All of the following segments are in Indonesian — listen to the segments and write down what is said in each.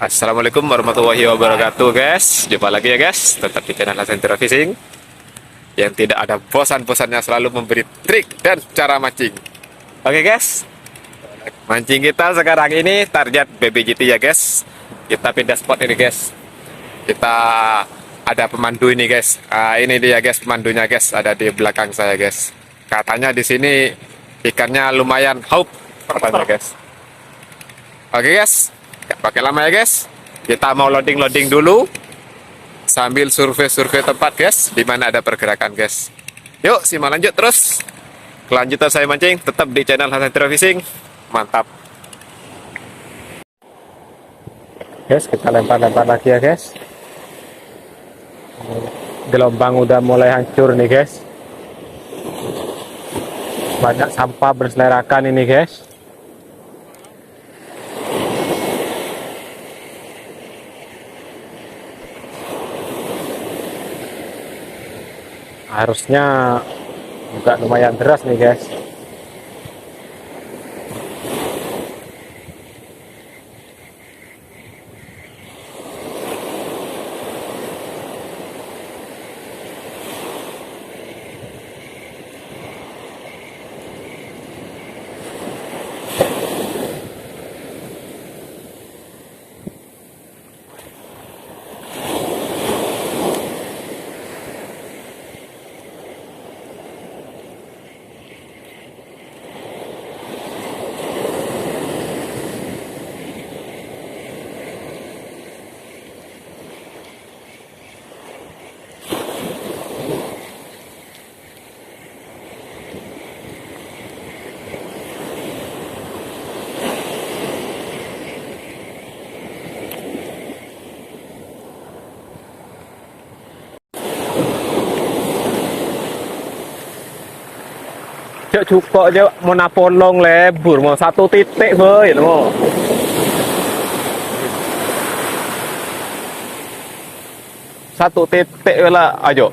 Assalamualaikum warahmatullahi wabarakatuh guys. Jumpa lagi ya guys, tetap di channel Hasentira Fishing yang tidak ada bosan-bosannya selalu memberi trik dan cara mancing. Oke guys, mancing kita sekarang ini target BBJT ya guys. Kita pindah spot ini guys. Kita ada pemandu ini guys. Ini dia guys pemandunya guys, ada di belakang saya guys. Katanya di sini ikannya lumayan haup katanya guys. Oke guys, gak pakai lama ya guys. Kita mau loading dulu sambil survei tempat guys, di mana ada pergerakan guys. Yuk simak lanjut terus. Kelanjutan saya mancing tetap di channel Hasentira Fishing. Mantap. Guys, kita lempar lagi ya guys. Gelombang udah mulai hancur nih guys. Banyak sampah berselerakan ini guys. Harusnya juga lumayan deras nih guys. Cuk cukup aja mau napolong lebur mau satu titik boy mau satu titik lah ayo.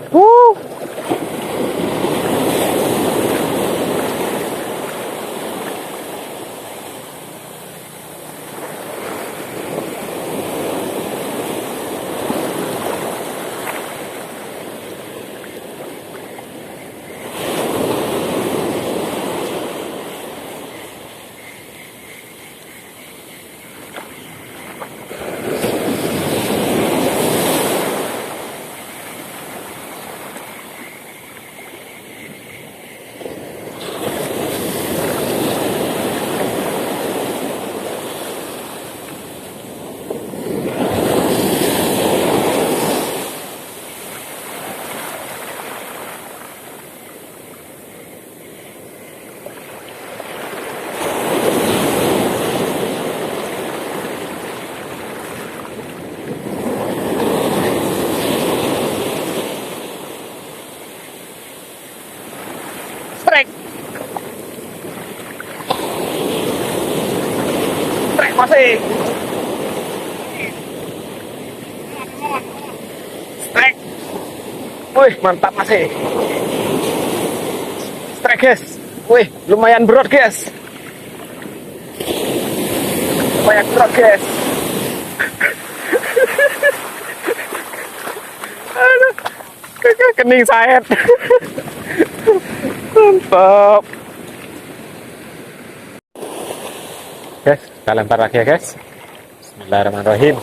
Strike masih. Strike. Wih, mantap masih. Strike guys. Wih, lumayan berat guys. Lumayan berat guys. Aduh, kening sayat. Mantap. Guys, kita lempar lagi ya guys. Bismillahirrahmanirrahim.